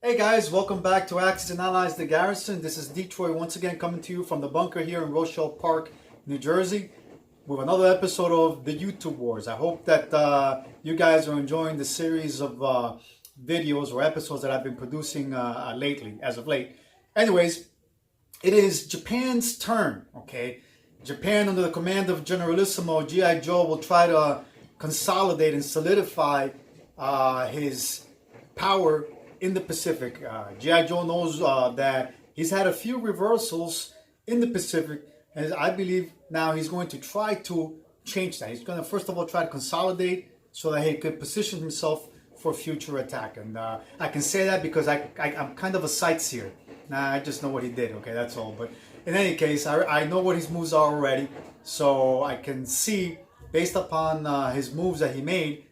Hey guys, welcome back to Axis and Allies, the Garrison. This is Detroit once again coming to you from the bunker here in Rochelle Park, New Jersey, with another episode of the YouTube Wars. I hope that you guys are enjoying the series of videos or episodes that I've been producing lately, as of late. Anyways, it is Japan's turn, okay? Japan, under the command of Generalissimo G.I. Joe, will try to consolidate and solidify his power in the Pacific. G.I. Joe knows that he's had a few reversals in the Pacific, and I believe now he's going to try to change that. He's going to first of all try to consolidate so that he could position himself for future attack. And I can say that because I'm kind of a sightseer. I just know what he did, okay, that's all. But in any case, I know what his moves are already, so I can see, based upon his moves that he made,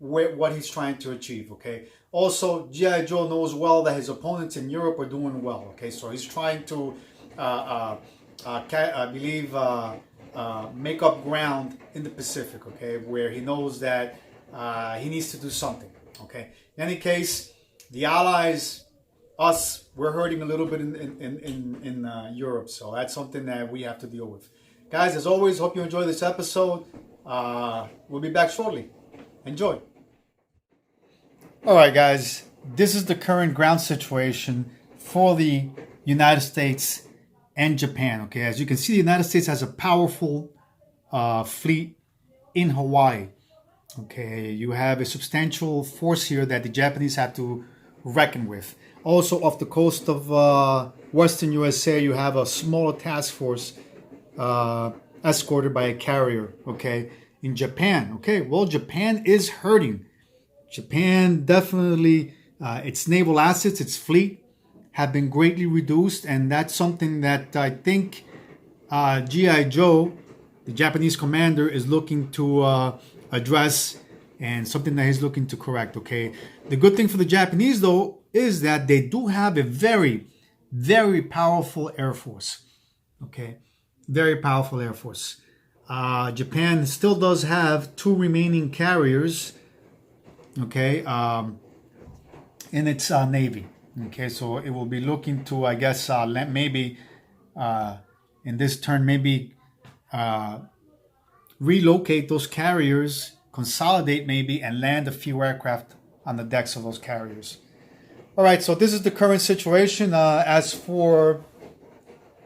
what he's trying to achieve, okay? Also, G.I. Joe knows well that his opponents in Europe are doing well, okay? So he's trying to, I believe, make up ground in the Pacific, okay? Where he knows that he needs to do something, okay? In any case, the Allies, us, we're hurting a little bit in Europe, so that's something that we have to deal with. Guys, as always, hope you enjoy this episode. We'll be back shortly. Enjoy. All right, guys, this is the current ground situation for the United States and Japan. Okay, as you can see, the United States has a powerful fleet in Hawaii. Okay, you have a substantial force here that the Japanese have to reckon with. Also, off the coast of Western USA, you have a smaller task force escorted by a carrier. Okay, in Japan. Okay, well, Japan is hurting. Japan definitely, its naval assets, its fleet have been greatly reduced, and that's something that I think G.I. Joe, the Japanese commander, is looking to address, and something that he's looking to correct, okay? The good thing for the Japanese, though, is that they do have a very, very powerful Air Force, okay? Very powerful Air Force. Japan still does have two remaining carriers, okay, in its Navy. Okay, so it will be looking to, I guess, maybe in this turn, maybe relocate those carriers, consolidate maybe, and land a few aircraft on the decks of those carriers. All right, so this is the current situation. As for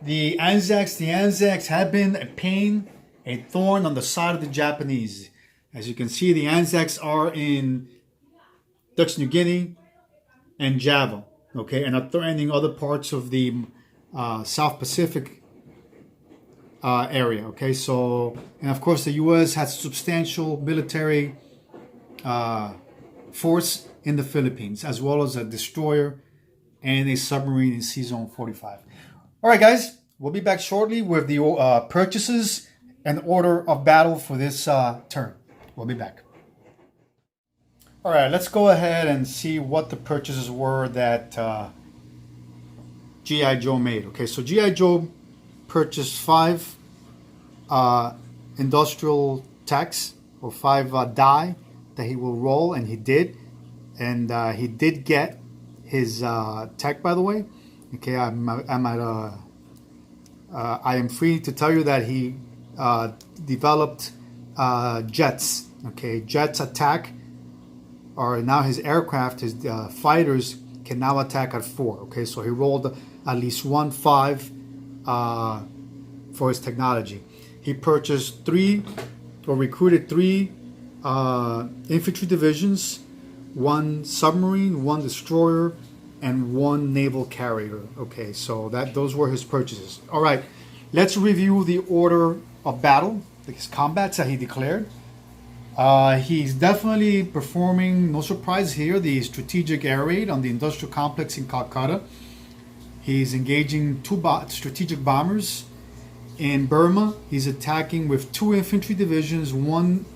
the Anzacs have been a pain, a thorn on the side of the Japanese. As you can see, the Anzacs are in Dutch New Guinea and Java, okay, and are threatening other parts of the South Pacific area, okay. So, and of course, the U.S. has substantial military force in the Philippines, as well as a destroyer and a submarine in Sea Zone 45. All right, guys, we'll be back shortly with the purchases and order of battle for this turn. We'll be back. All right, let's go ahead and see what the purchases were that G.I. Joe made. Okay, so G.I. Joe purchased 5 industrial techs, or 5 die that he will roll, and he did. And he did get his tech, by the way. Okay, I am free to tell you that he developed jets. Okay, jets attack. Or now his aircraft, his fighters can now attack at 4. Okay, so he rolled at least 1 5 for his technology. He purchased 3 or recruited 3 infantry divisions, 1 submarine, 1 destroyer, and 1 naval carrier. Okay, so those were his purchases. All right, let's review the order of battle, his combats that he declared. He's definitely performing, no surprise here, the strategic air raid on the industrial complex in Calcutta. He's engaging 2 strategic bombers. In Burma, he's attacking with 2 infantry divisions, 1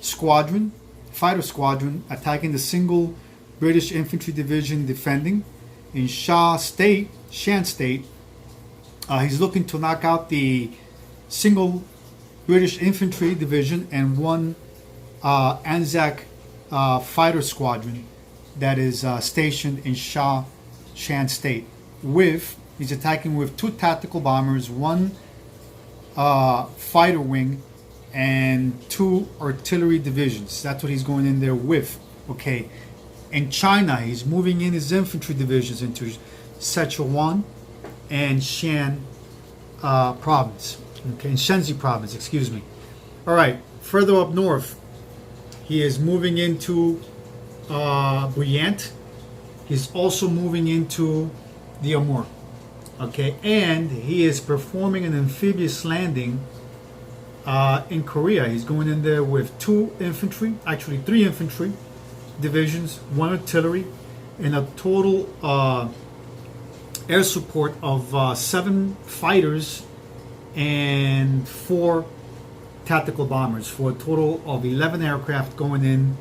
squadron, fighter squadron, attacking the single British infantry division defending. In Shan State, he's looking to knock out the single British infantry division and 1 Anzac fighter squadron that is stationed in Sha Shan State. He's attacking with 2 tactical bombers, 1 fighter wing, and 2 artillery divisions. That's what he's going in there with. Okay. In China, he's moving in his infantry divisions into Sichuan and Shan province. Okay, in Shenzi province, excuse me. All right, further up north, he is moving into Buyant. He's also moving into the Amur. Okay, and he is performing an amphibious landing in Korea. He's going in there with 2 infantry, actually 3 infantry divisions, 1 artillery, and a total air support of 7 fighters and 4 tactical bombers, for a total of 11 aircraft going in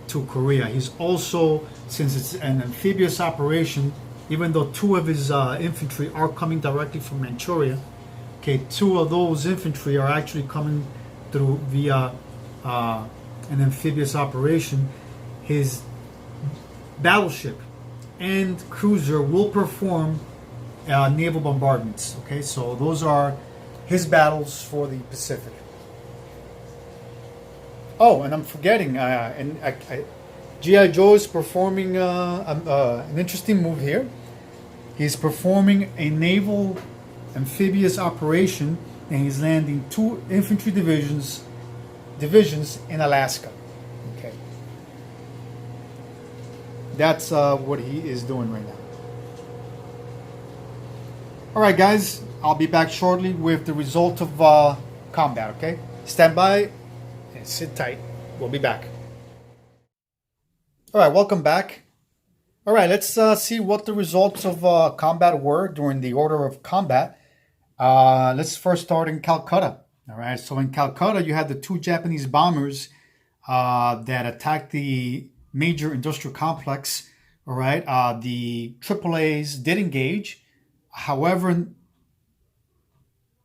to Korea. He's also, since it's an amphibious operation, even though 2 of his infantry are coming directly from Manchuria, okay, 2 of those infantry are actually coming through via an amphibious operation. His battleship and cruiser will perform naval bombardments. Okay, so those are his battles for the Pacific. Oh, and I'm forgetting, G.I. Joe is performing an interesting move here. He's performing a naval amphibious operation, and he's landing 2 infantry divisions in Alaska. Okay, that's what he is doing right now. All right, guys, I'll be back shortly with the result of combat. Okay, stand by and sit tight. We'll be back. All right, welcome back. All right, let's see what the results of combat were during the order of combat. Let's first start in Calcutta. All right, so in Calcutta, you had the 2 Japanese bombers that attacked the major industrial complex. All right, the AAAs did engage. However,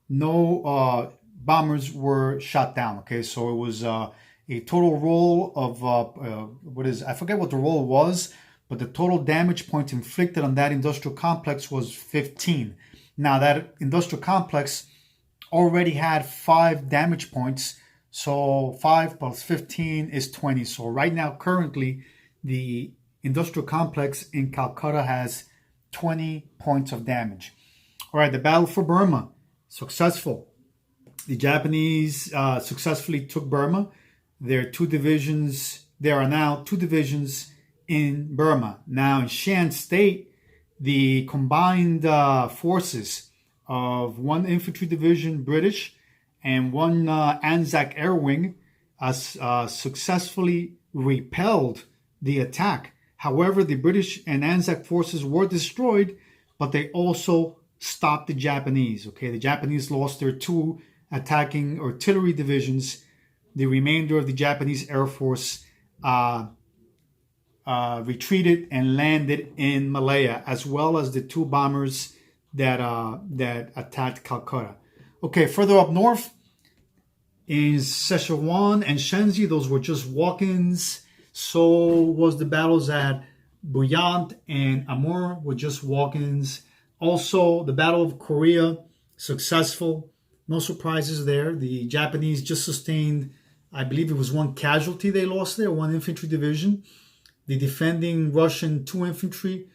no bombers were shot down. Okay, so it was a total roll of I forget what the roll was, but the total damage points inflicted on that industrial complex was 15. Now that industrial complex already had 5 damage points, so 5 plus 15 is 20. So right now, currently, the industrial complex in Calcutta has 20 points of damage. All right, the battle for Burma, successful. The Japanese successfully took Burma. There are now 2 divisions in Burma. Now in Shan State, the combined forces of 1 infantry division British and 1 Anzac Air Wing successfully repelled the attack. However, the British and Anzac forces were destroyed, but they also stopped the Japanese. Okay, the Japanese lost their 2 attacking artillery divisions. The remainder of the Japanese Air Force retreated and landed in Malaya, as well as the 2 bombers that attacked Calcutta. Okay, further up north in Sichuan and Shenzi, those were just walk-ins. So was the battles at Buyant and Amur were just walk-ins. Also, the Battle of Korea, successful. No surprises there. The Japanese just sustained, I believe it was 1 casualty they lost there, 1 infantry division. The defending Russian 2 infantry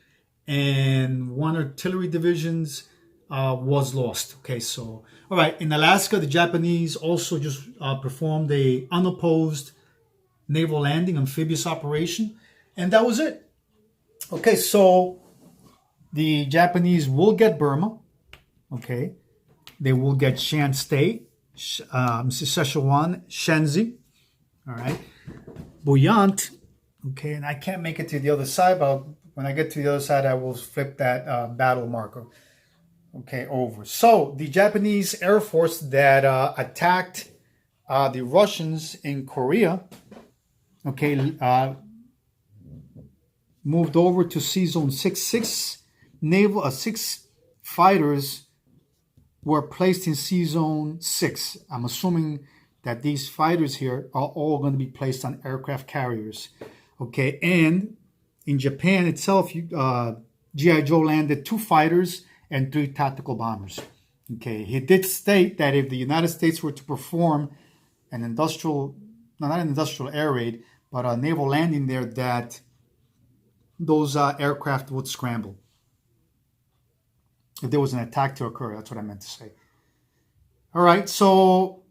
and 1 artillery divisions was lost. Okay, so, all right. In Alaska, the Japanese also just performed a unopposed naval landing, amphibious operation. And that was it. Okay, so the Japanese will get Burma. Okay. They will get Shan State, Sichuan, Shenzi. All right. Buyant. Okay, and I can't make it to the other side, but when I get to the other side, I will flip that battle marker. Okay, over. So the Japanese Air Force that attacked the Russians in Korea, okay, moved over to Sea Zone 6. 6 fighters were placed in Sea Zone 6. I'm assuming that these fighters here are all going to be placed on aircraft carriers. Okay, and in Japan itself, G.I. Joe landed 2 fighters and 3 tactical bombers. Okay, he did state that if the United States were to perform an industrial, no, not an industrial air raid, but a naval landing there, that those aircraft would scramble if there was an attack to occur. That's what I meant to say. All right, so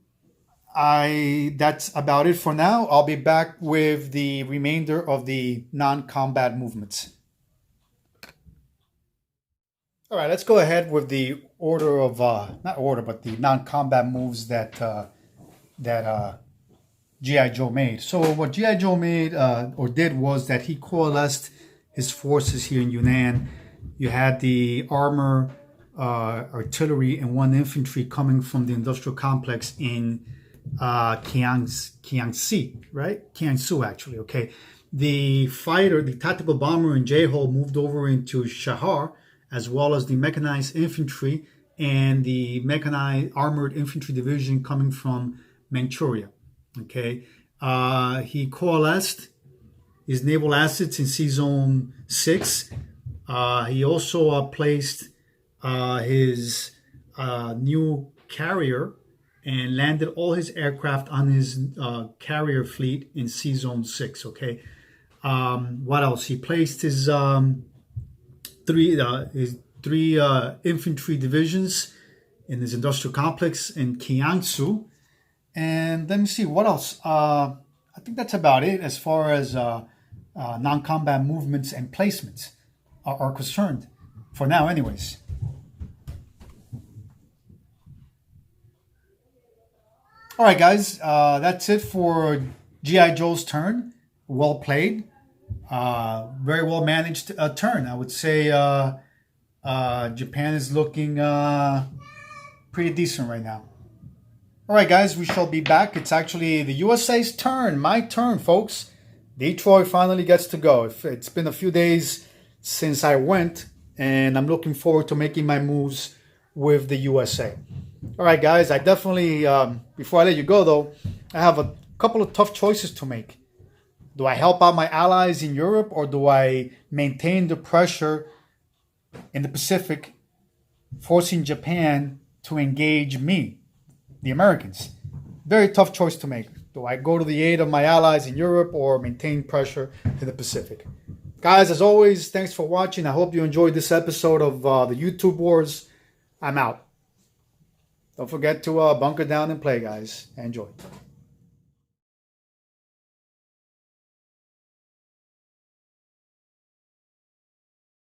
that's about it for now. I'll be back with the remainder of the non-combat movements. All right, let's go ahead with the order of not order, but the non-combat moves that G.I. Joe made. So what G.I. Joe made or did was that he coalesced his forces here in Yunnan. You had the armor, artillery, and 1 infantry coming from the industrial complex in Kiangsi, right? Kiangsu, actually, okay. The fighter, the tactical bomber in J-Ho moved over into Shahar, as well as the mechanized infantry and the mechanized armored infantry division coming from Manchuria. Okay, he coalesced his naval assets in Sea Zone 6. He also placed his new carrier and landed all his aircraft on his carrier fleet in Sea Zone 6. Okay, what else? He placed his three infantry divisions in his industrial complex in Kiangsu. And let me see, what else? I think that's about it as far as non-combat movements and placements are concerned, for now anyways. All right, guys, that's it for G.I. Joe's turn. Well played. Very well managed turn. I would say Japan is looking pretty decent right now. All right, guys, we shall be back. It's actually the USA's turn. My turn, folks. Detroit finally gets to go. It's been a few days since I went, and I'm looking forward to making my moves with the USA. All right, guys, I definitely, before I let you go, though, I have a couple of tough choices to make. Do I help out my allies in Europe, or do I maintain the pressure in the Pacific, forcing Japan to engage me, the Americans? Very tough choice to make. Do I go to the aid of my allies in Europe or maintain pressure in the Pacific? Guys, as always, thanks for watching. I hope you enjoyed this episode of the YouTube Wars. I'm out. Don't forget to bunker down and play, guys. Enjoy.